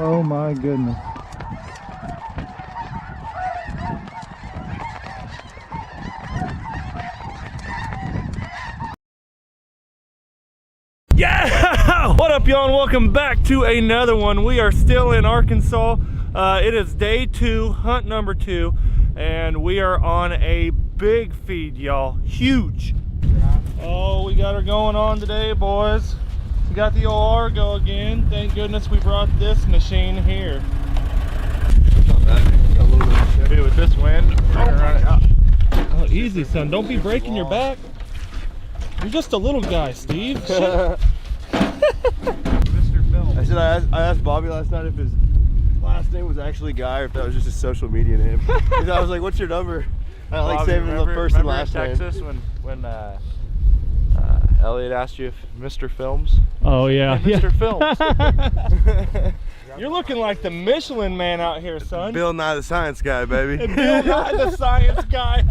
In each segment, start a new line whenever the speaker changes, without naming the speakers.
Oh my goodness. Yeah! What up, y'all, and welcome back to another one. We are still in Arkansas. It is day 2, hunt number 2, and we are on a big feed, y'all. Huge. Oh, we got her going on today, boys. We got the old Argo again. Thank goodness we brought this machine here. Dude, with this wind, we're gonna run it out. Oh, easy, son. Don't be breaking your back. You're just a little guy, Steve. Mr. Film.
I asked Bobby last night if his last name was actually Guy or if that was just his social media name. Because I was like, "What's your number?" I like
Bobby,
saving the first and last
in
name.
Texas when Elliot asked you if Mr. Films.
Oh yeah,
Hey, Mr. Films.
You're looking like the Michelin Man out here, son.
Bill Nye the Science Guy, baby.
Bill Nye the Science Guy.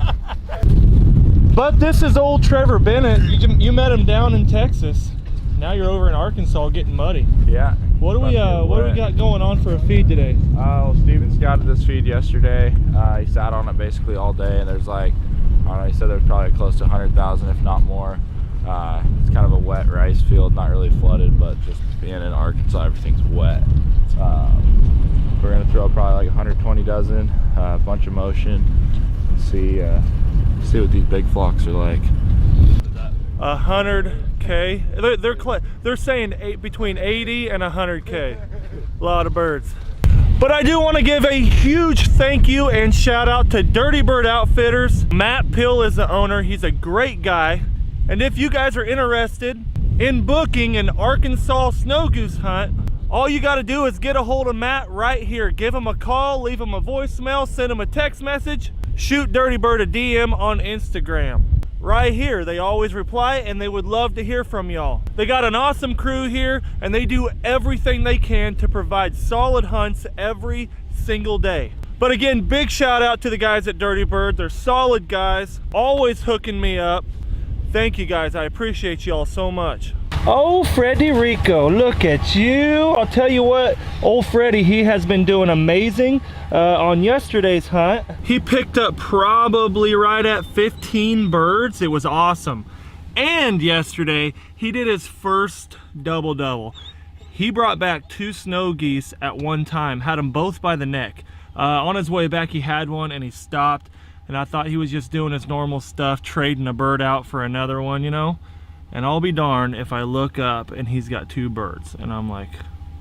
But this is old Trevor Bennett. You met him down in Texas. Now you're over in Arkansas getting muddy.
Yeah.
What do we got going on for a feed today?
Steven scouted this feed yesterday. He sat on it basically all day, and there's like, I don't know, he said there's probably close to 100,000, if not more. It's kind of a wet rice field, not really flooded, but just being in Arkansas, everything's wet. We're gonna throw probably like 120 dozen, a bunch of motion, and see what these big flocks are like.
100K. They're saying between 80 and 100K. A lot of birds. But I do want to give a huge thank you and shout out to Dirty Bird Outfitters. Matt Pill is the owner. He's a great guy. And if you guys are interested in booking an Arkansas snow goose hunt, all you got to do is get a hold of Matt right here. Give him a call, leave him a voicemail, send him a text message, shoot Dirty Bird a DM on Instagram. Right here, they always reply, and they would love to hear from y'all. They got an awesome crew here, and they do everything they can to provide solid hunts every single day. But again, big shout out to the guys at Dirty Bird. They're solid guys, always hooking me up. Thank you guys, I appreciate y'all so much. Oh, Freddie Rico, look at you. I'll tell you what, old Freddie, he has been doing amazing on yesterday's hunt. He picked up probably right at 15 birds. It was awesome. And yesterday, he did his first double-double. He brought back 2 snow geese at one time, had them both by the neck. On his way back, he had one and he stopped. And I thought he was just doing his normal stuff, trading a bird out for another one, you know? And I'll be darned if I look up and he's got 2 birds. And I'm like,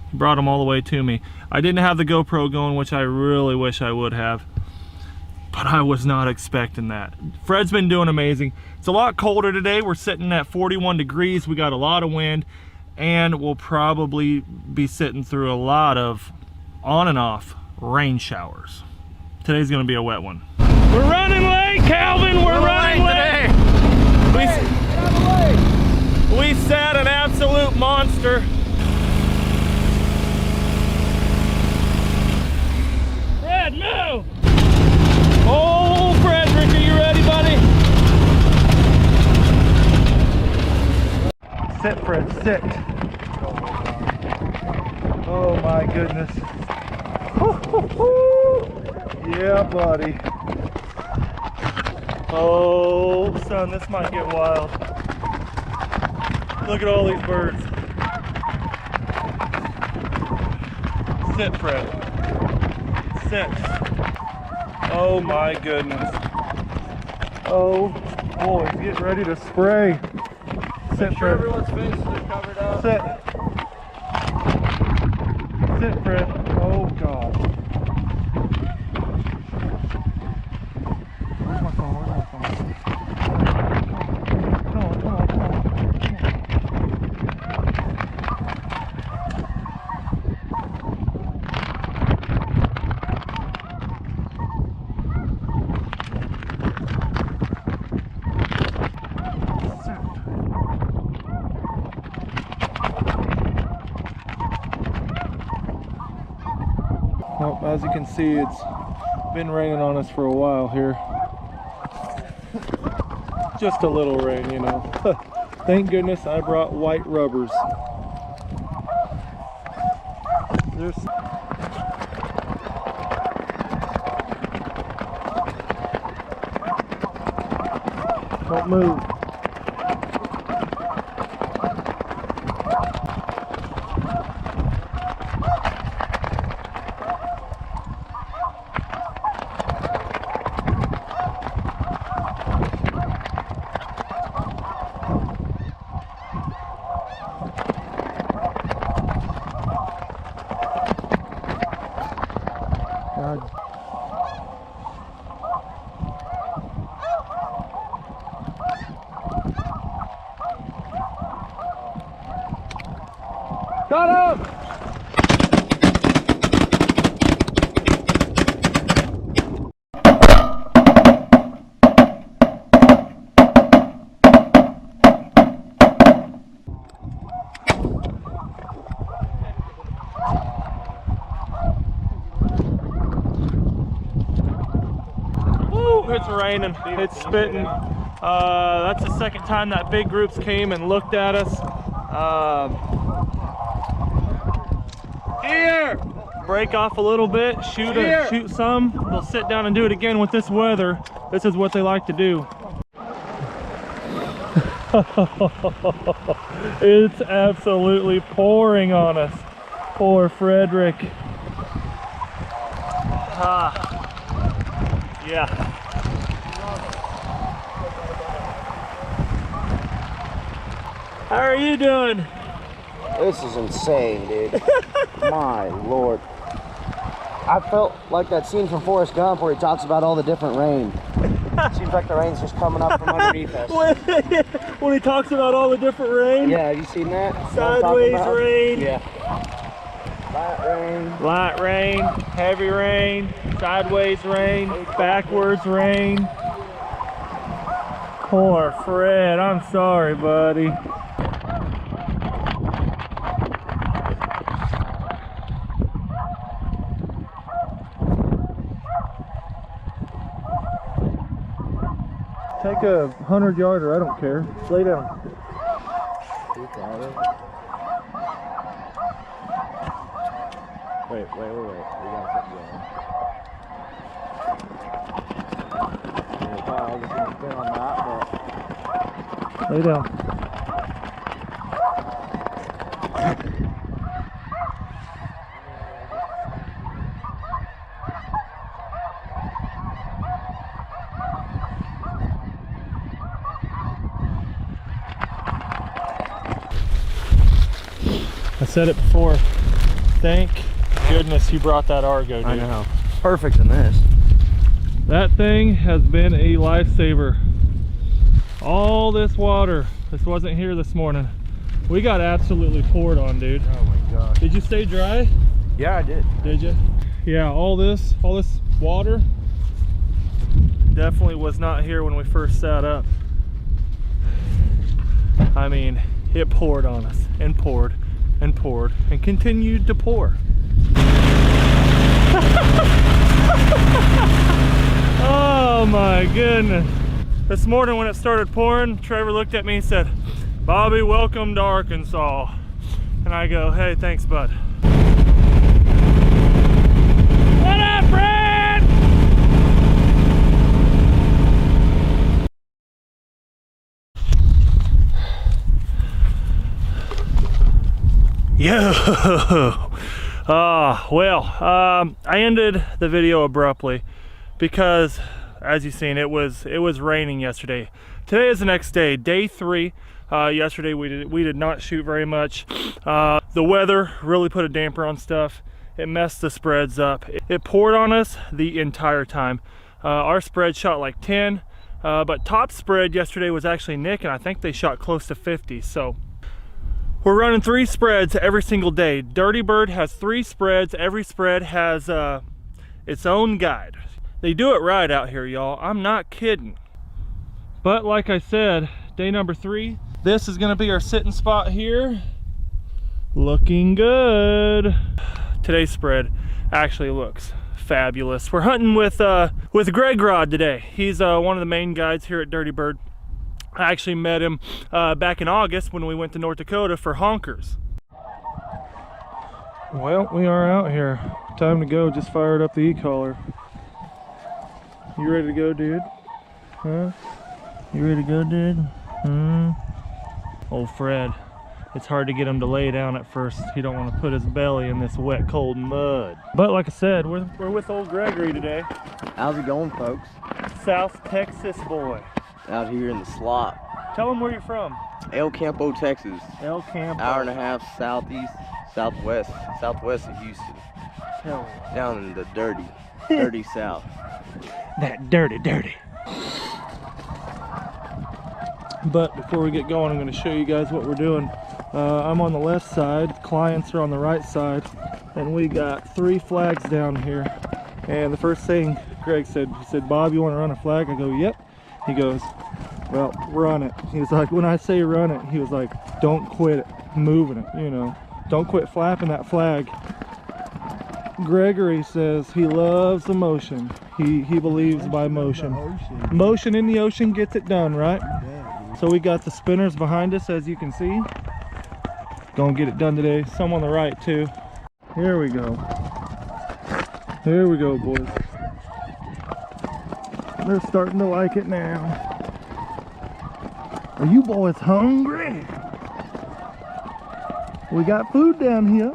he brought them all the way to me. I didn't have the GoPro going, which I really wish I would have. But I was not expecting that. Fred's been doing amazing. It's a lot colder today. We're sitting at 41 degrees. We got a lot of wind. And we'll probably be sitting through a lot of on and off rain showers. Today's gonna be a wet one. We're running late, Calvin. We're running late. We set an absolute monster. Fred, move! Oh, Frederick, are you ready, buddy? Sit, Fred, sit. Oh my goodness. Yeah, buddy. Oh, son, this might get wild. Look at all these birds. Sit, Fred. Sit. Oh my goodness. Oh, boys, get ready to spray. Sit, Fred.
Everyone's faces are covered up.
Sit. Sit, Fred. Oh, God. Where's my phone? Where's my phone? Come on, come on, come on. Well, as you can see, it's been raining on us for a while here. Just a little rain, you know. Thank goodness I brought white rubbers. There's don't move. God. Got him! Woo, it's raining, it's spitting. That's the second time that big groups came and looked at us. Here! Break off a little bit, shoot some. They'll sit down and do it again with this weather. This is what they like to do. It's absolutely pouring on us. Poor Frederick. Yeah. How are you doing?
This is insane, dude. My lord. I felt like that scene from Forrest Gump where he talks about all the different rain. Seems like the rain's just coming up from underneath us.
When he talks about all the different rain?
Yeah, have you seen that?
Sideways rain.
Yeah. Light rain.
Light rain, heavy rain, sideways rain, backwards rain. Poor Fred, I'm sorry, buddy. Take a 100-yarder, I don't care. Lay down.
Wait. We gotta keep going. Yeah, probably gonna spin on that, but
Lay down. I said it before. Thank goodness you brought that Argo, dude.
I know. Perfect in this.
That thing has been a lifesaver. All this water, this wasn't here this morning. We got absolutely poured on, dude.
Oh my gosh.
Did you stay dry?
Yeah, I did.
Did you? Yeah, all this water definitely was not here when we first sat up. I mean, it poured on us and poured and poured and continued to pour. Oh my goodness. This morning when it started pouring, Trevor looked at me and said, "Bobby, welcome to Arkansas." And I go, "Hey, thanks, bud." What up, Brad? Yo! I ended the video abruptly because, as you've seen, it was raining yesterday. Today is the next day, day 3. Yesterday we did not shoot very much. The weather really put a damper on stuff. It messed the spreads up. It poured on us the entire time. Our spread shot like 10, but top spread yesterday was actually Nick, and I think they shot close to 50. So we're running 3 spreads every single day. Dirty Bird has 3 spreads. Every spread has its own guide. They do it right out here, y'all. I'm not kidding. But like I said, day number 3, this is gonna be our sitting spot here. Looking good. Today's spread actually looks fabulous. We're hunting with Greg Rod today. He's one of the main guides here at Dirty Bird. I actually met him back in August when we went to North Dakota for honkers. Well, we are out here. Time to go. Just fired up the e-collar. You ready to go, dude? Huh? You ready to go, dude? Old Fred. It's hard to get him to lay down at first. He don't want to put his belly in this wet, cold mud. But like I said, we're with old Gregory today.
How's it going, folks?
South Texas boy.
Out here in the slot.
Tell him where you're from.
El Campo, Texas.
El Campo.
Hour and a half southwest of Houston.
Hell yeah.
Down in the dirty south.
That dirty. But before we get going, I'm going to show you guys what we're doing. I'm on the left side, clients are on the right side, and we got 3 flags down here. And the first thing Greg said, he said, "Bob, you want to run a flag?" I go, "Yep." He goes, "Well, run it." He was like, when I say run it, he was like, "Don't quit it, moving it, you know. Don't quit flapping that flag." Gregory says he loves the motion. He believes by motion. Motion in the ocean gets it done, right? So we got the spinners behind us, as you can see. Gonna get it done today. Some on the right too. Here we go. Here we go, boys. They're starting to like it now. Are you boys hungry? We got food down here.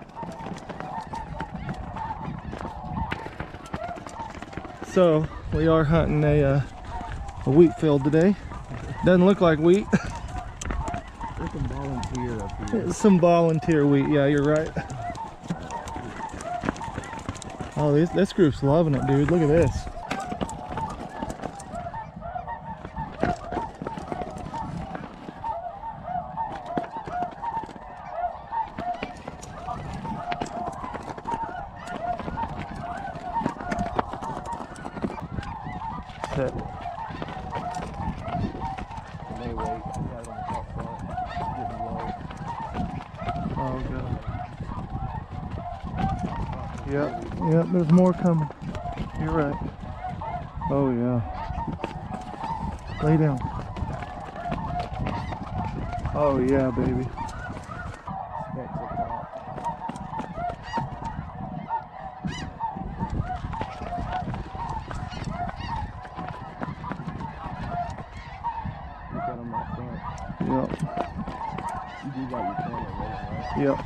So we are hunting a wheat field today. Doesn't look like wheat.
There's some volunteer up here.
Some volunteer wheat, yeah, you're right. Oh, this group's loving it, dude. Look at this. Set. Oh god. Yep, there's more coming. You're right. Oh yeah. Lay down. Oh yeah, baby. Yep.
You do got your camera right?
Yep.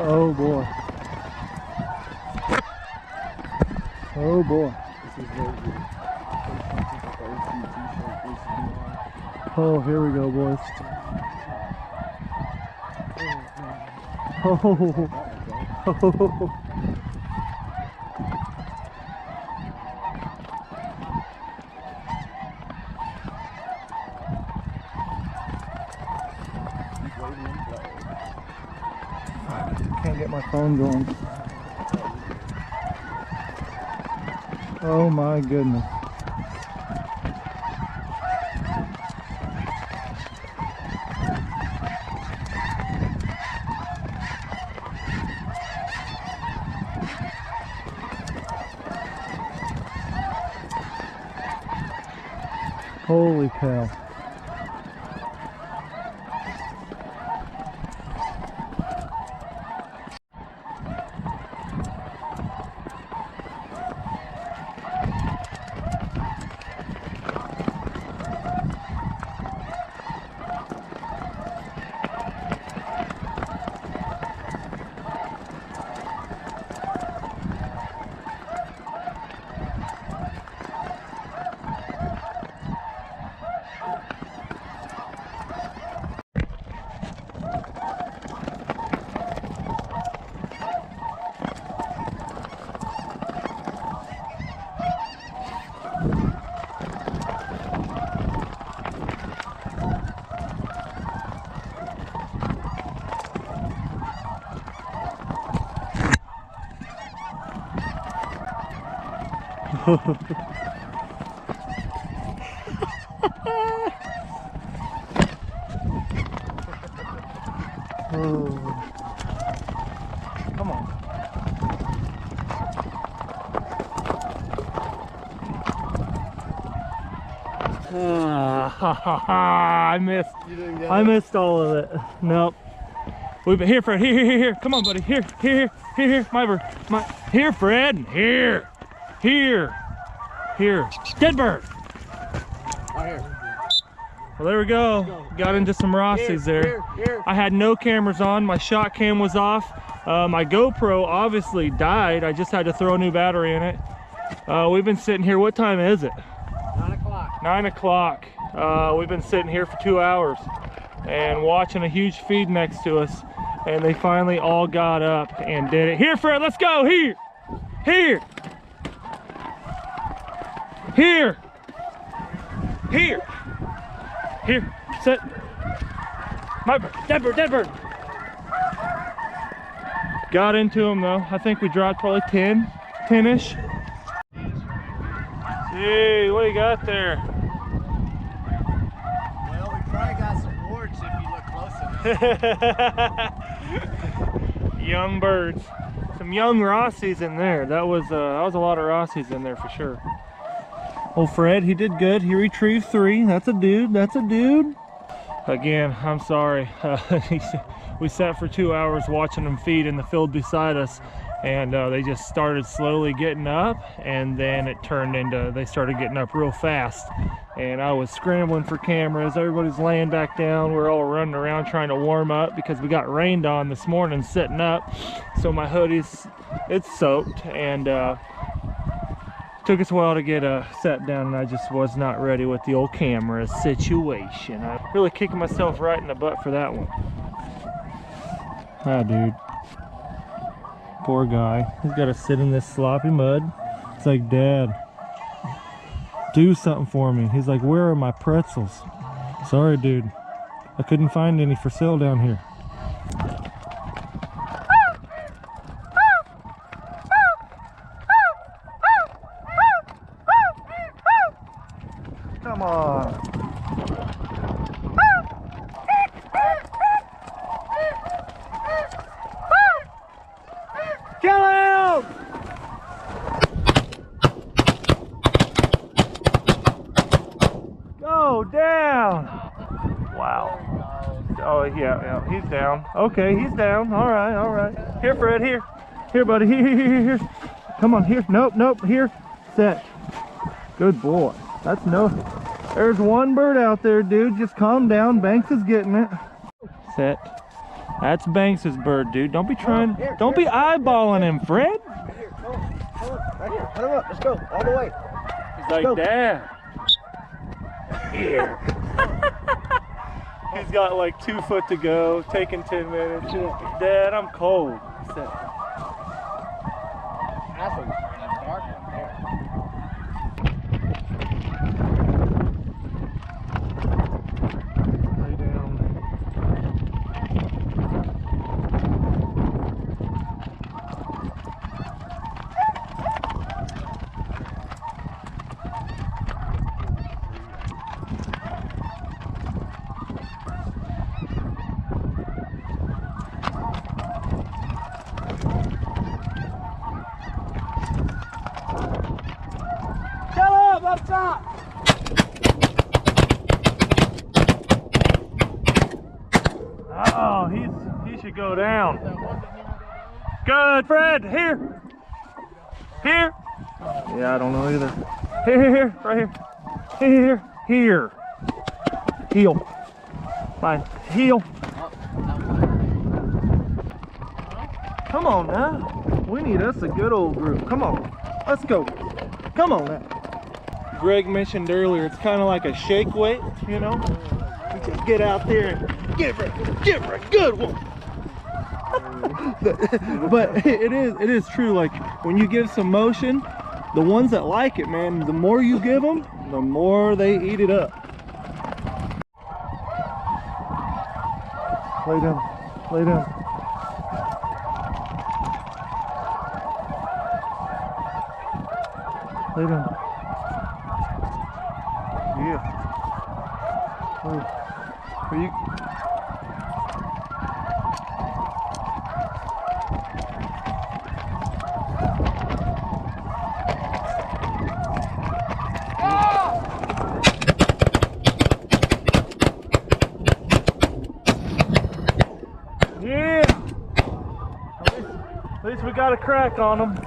Oh boy. Oh boy. Oh, here we go, boys. Oh. Can't get my phone going. Oh my goodness. Holy cow. Come on. I missed all of it. Nope. We've been here, Fred. Here. Come on, buddy. Here. My bird. Here, Fred. Here. Dead bird.
Right here.
Well, there we go. Got into some Rossies there.
Here.
I had no cameras on. My shot cam was off. My GoPro obviously died. I just had to throw a new battery in it. We've been sitting here. What time is it?
9 o'clock.
9 o'clock. We've been sitting here for 2 hours and watching a huge feed next to us, and they finally all got up and did it. Here, Fred, let's go. Here. Sit. My bird. Dead bird. Got into him though. I think we dropped probably 10-ish. Hey, what do you got there?
Well, we probably got some warts if you look close enough.
Young birds. Some young Rossies in there. That was a lot of Rossies in there for sure. Old Fred, he did good. He retrieved 3. That's a dude. Again, I'm sorry. We sat for 2 hours watching them feed in the field beside us, and they just started slowly getting up, and then it turned into, they started getting up real fast. And I was scrambling for cameras. Everybody's laying back down. We're all running around trying to warm up because we got rained on this morning sitting up. So my hoodie's, it's soaked, and took us a while to get set down, and I just was not ready with the old camera situation. I'm really kicking myself right in the butt for that one. Ah, dude. Poor guy. He's got to sit in this sloppy mud. It's like, Dad, do something for me. He's like, where are my pretzels? Sorry, dude. I couldn't find any for sale down here. Come on. Kill him! Go down! Wow. Oh, yeah, he's down. Okay, he's down. All right. Here, Fred, here. Here, buddy. Here. Come on, here. Nope. Here. Set. Good boy. That's no. There's one bird out there, dude. Just calm down. Banks is getting it. Set. That's Banks's bird, dude. Don't be trying. Don't be eyeballing him, Fred.
Here, come on. Right here. Put him up. Let's go. All the way.
He's like, Dad. Here. He's got like 2 foot to go. Taking 10 minutes. Dad, I'm cold. Set.
That's a dark one there.
Lay down.
Up top.
Oh, he should go down. Good, Fred. Here. Yeah, I don't know either. Here, right here. Here. Heel. Fine. Heel. Come on now. We need us a good old group. Come on. Let's go. Come on now. Greg mentioned earlier, it's kind of like a shake weight, you know? You just get out there and give her a good one. But it is true, like when you give some motion, the ones that like it, man, the more you give them, the more they eat it up. Lay down. Lay down. Yeah. Oh. Are you? Yeah. At least we got a crack on them.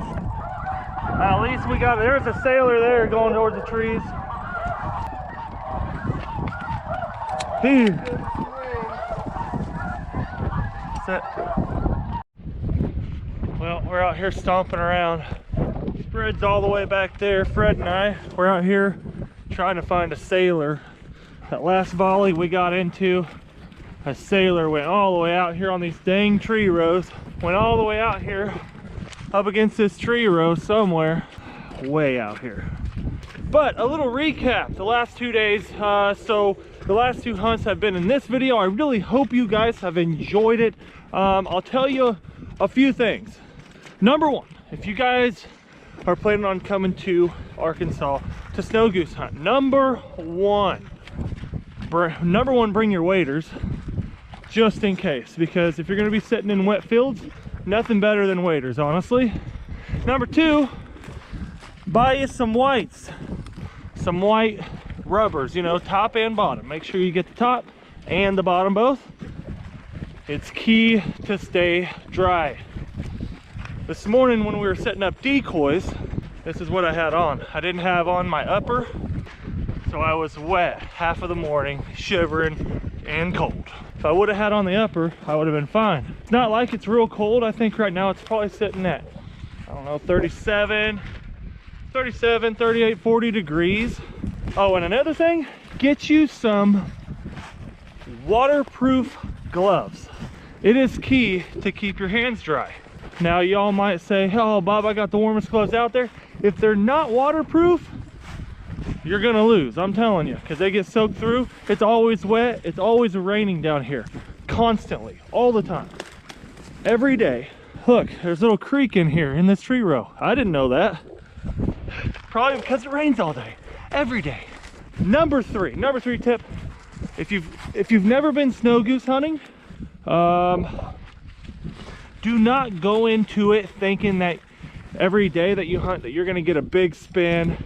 At least we got, there's a sailor there going towards the trees. Dude. Set. Well, we're out here stomping around. Fred's all the way back there. Fred and I, we're out here trying to find a sailor. That last volley we got into, a sailor went all the way out here on these dang tree rows. Went all the way out here up against this tree row somewhere way out here. But a little recap, the last 2 days. So the last 2 hunts have been in this video. I really hope you guys have enjoyed it. I'll tell you a few things. Number one, if you guys are planning on coming to Arkansas to snow goose hunt, number one, bring your waders just in case, because if you're going to be sitting in wet fields, nothing better than waders, honestly. Number two, buy you some whites, some white rubbers, you know, top and bottom. Make sure you get the top and the bottom both. It's key to stay dry. This morning when we were setting up decoys, this is what I had on. I didn't have on my upper, so I was wet half of the morning, shivering and cold. If I would have had on the upper, I would have been fine. It's not like it's real cold. I think right now it's probably sitting at, I don't know, 37, 38, 40 degrees. Oh, and another thing, get you some waterproof gloves. It is key to keep your hands dry. Now y'all might say, oh Bob, I got the warmest gloves out there. If they're not waterproof, you're gonna lose, I'm telling you, because they get soaked through. It's always wet, it's always raining down here, constantly, all the time, every day. Look, there's a little creek in here in this tree row. I didn't know that. Probably because it rains all day, every day. Number three tip, if you've never been snow goose hunting, do not go into it thinking that every day that you hunt that you're gonna get a big spin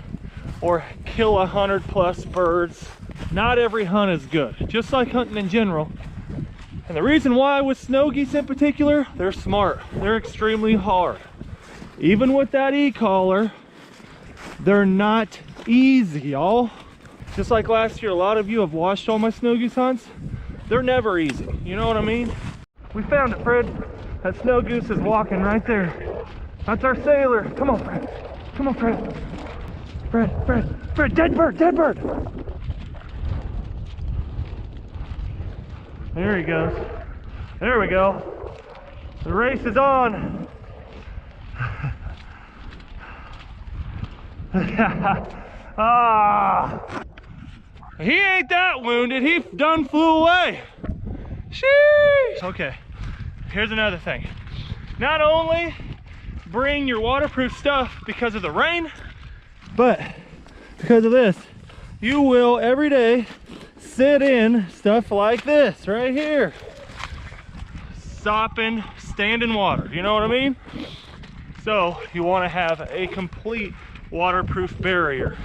or kill 100+ birds. Not every hunt is good, just like hunting in general. And the reason why with snow geese in particular, they're smart, they're extremely hard. Even with that e-collar, they're not easy, y'all. Just like last year, a lot of you have watched all my snow goose hunts. They're never easy, you know what I mean? We found it, Fred. That snow goose is walking right there. That's our sailor. Come on, Fred. Come on, Fred. Fred, dead bird. There he goes. There we go. The race is on. Ah, he ain't that wounded. He done flew away. Sheesh. Okay, here's another thing. Not only bring your waterproof stuff because of the rain, but because of this, you will every day sit in stuff like this right here. Sopping, standing water, you know what I mean? So you want to have a complete waterproof barrier.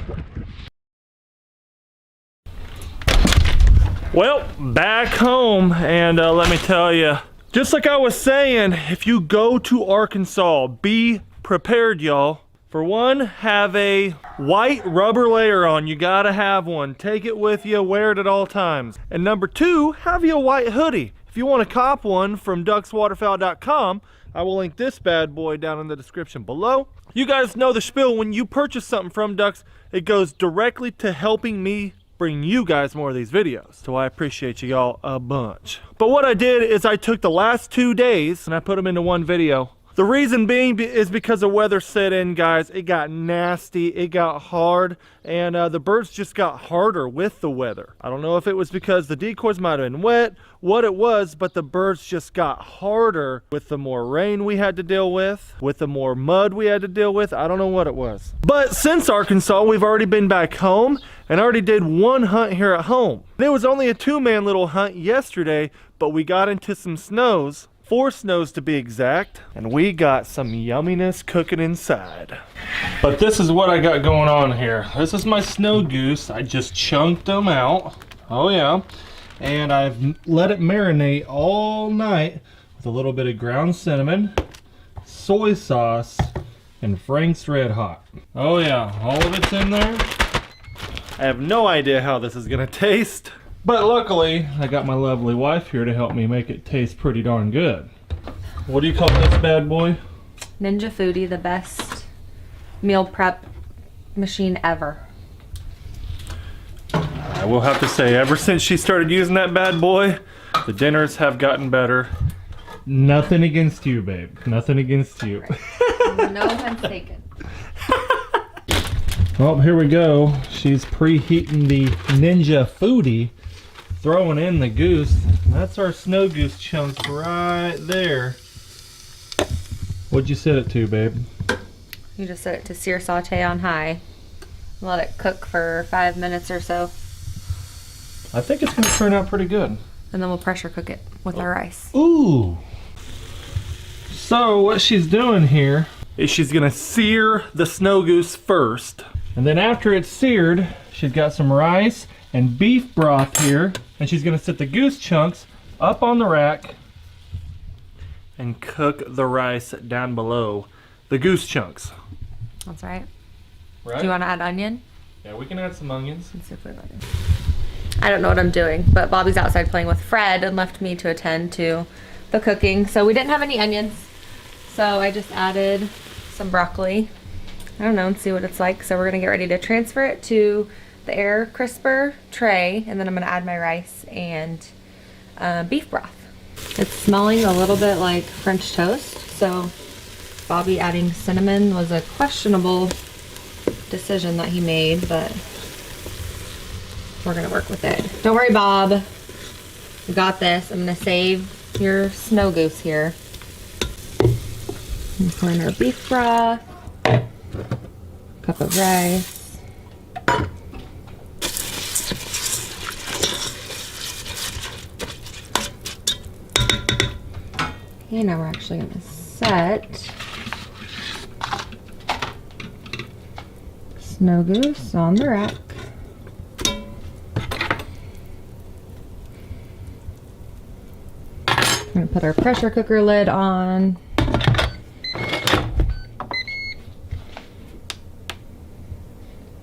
Well, back home, and let me tell you, just like I was saying, if you go to Arkansas, be prepared, y'all. For one, have a white rubber layer on. You gotta have one. Take it with you, wear it at all times. And number two, have you a white hoodie. If you want to cop one from duckswaterfowl.com, I will link this bad boy down in the description below. You guys know the spiel. When you purchase something from Ducks, it goes directly to helping me bring you guys more of these videos. So I appreciate you all a bunch. But what I did is I took the last 2 days and I put them into one video. The reason being is because the weather set in, guys. It got nasty, it got hard, and the birds just got harder with the weather. I don't know if it was because the decoys might have been wet, what it was, but the birds just got harder with the more rain we had to deal with the more mud we had to deal with. I don't know what it was. But since Arkansas, we've already been back home and already did one hunt here at home. It was only a 2-man little hunt yesterday, but we got into some snows. 4 snows to be exact, and we got some yumminess cooking inside. But this is what I got going on here. This is my snow goose. I just chunked them out. Oh yeah. And I've let it marinate all night with a little bit of ground cinnamon, soy sauce, and Frank's Red Hot. Oh yeah, all of it's in there. I have no idea how this is gonna taste. But luckily, I got my lovely wife here to help me make it taste pretty darn good. What do you call this bad boy?
Ninja Foodie, the best meal prep machine ever.
I will have to say, ever since she started using that bad boy, the dinners have gotten better. Nothing against you, babe. Nothing against you.
Right. No offense taken.
Well, here we go. She's preheating the Ninja Foodie, throwing in the goose. That's our snow goose chunks right there. What'd you set it to, babe?
You just set it to sear saute on high. Let it cook for 5 minutes or so.
I think it's gonna turn out pretty good.
And then we'll pressure cook it with our rice.
Ooh. So what she's doing here is she's gonna sear the snow goose first. And then after it's seared, she's got some rice and beef broth here. And she's gonna set the goose chunks up on the rack and cook the rice down below the goose chunks.
That's right.
Right?
Do you want to add onion?
Yeah, we can add some onions.
Let's see if we have onion. I don't know what I'm doing, but Bobby's outside playing with Fred and left me to attend to the cooking. So we didn't have any onions. So I just added some broccoli. I don't know, and see what it's like. So we're gonna get ready to transfer it to the air crisper tray, and then I'm gonna add my rice and beef broth. It's smelling a little bit like French toast, so Bobby adding cinnamon was a questionable decision that he made, but we're gonna work with it. Don't worry, Bob. We got this. I'm gonna save your snow goose here. And pour in our beef broth, cup of rice. Okay, now we're actually gonna set snow goose on the rack. We're gonna put our pressure cooker lid on.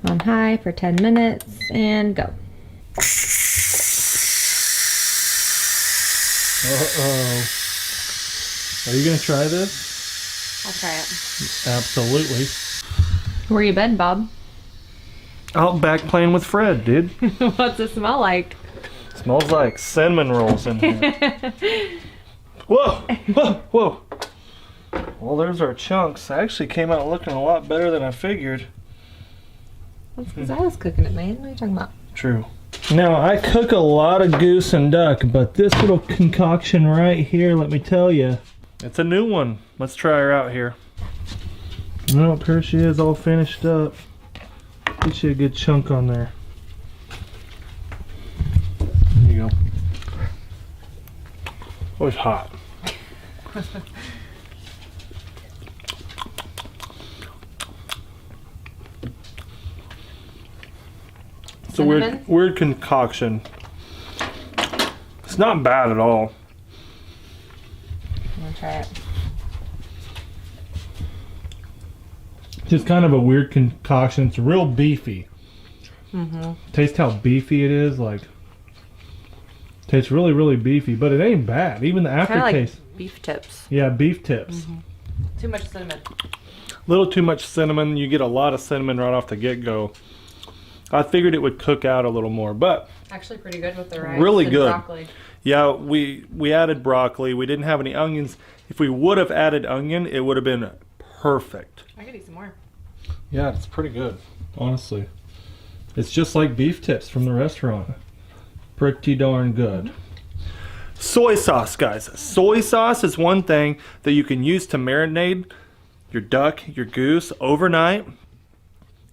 On high for 10 minutes and go.
Uh-oh. Are you gonna try this?
I'll try it.
Absolutely.
Where you been, Bob?
Out back playing with Fred, dude.
What's it smell like?
Smells like cinnamon rolls in here. Whoa! Whoa! Whoa! Well, there's our chunks. They actually came out looking a lot better than I figured.
That's because I was cooking it, man. What are you talking about?
True. Now, I cook a lot of goose and duck, but this little concoction right here, let me tell you, it's a new one. Let's try her out here. Nope, here she is all finished up. Get you a good chunk on there. There you go. Always hot. It's a weird concoction. It's not bad at all.
I'm gonna try it.
Just kind of a weird concoction. It's real beefy. Taste how beefy it is. Like, tastes really, really beefy, but it ain't bad. Even the aftertaste.
Like beef tips.
Yeah, beef tips.
Too much cinnamon.
A little too much cinnamon. You get a lot of cinnamon right off the get-go. I figured it would cook out a little more, but
Actually pretty good with the rice.
Really
and
good.
Broccoli.
Yeah, we added broccoli. We didn't have any onions. If we would have added onion, it would have been perfect.
I could eat some more.
Yeah, it's pretty good, honestly. It's just like beef tips from the restaurant. Pretty darn good. Soy sauce, guys. Soy sauce is one thing that you can use to marinate your duck, your goose overnight,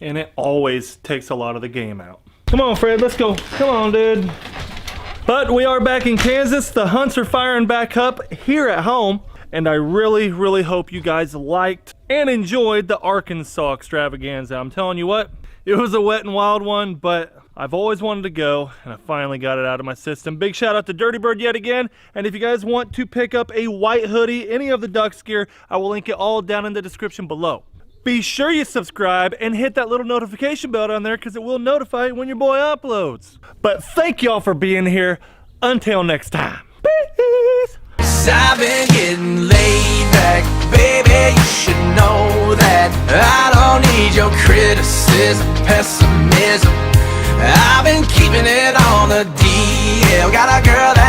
and it always takes a lot of the game out. Come on, Fred, let's go. Come on, dude. But we are back in Kansas. The hunts are firing back up here at home, and I really, really hope you guys liked and enjoyed the Arkansas extravaganza. I'm telling you what, it was a wet and wild one, but I've always wanted to go, and I finally got it out of my system. Big shout out to Dirty Bird yet again, and if you guys want to pick up a white hoodie, any of the Ducks gear, I will link it all down in the description below. Be sure you subscribe and hit that little notification bell down there because it will notify you when your boy uploads. But thank y'all for being here. Until next time. Peace.
I've been getting laid back, baby, you should know that I don't need your criticism, pessimism. I've been keeping it on the DL, got a girl that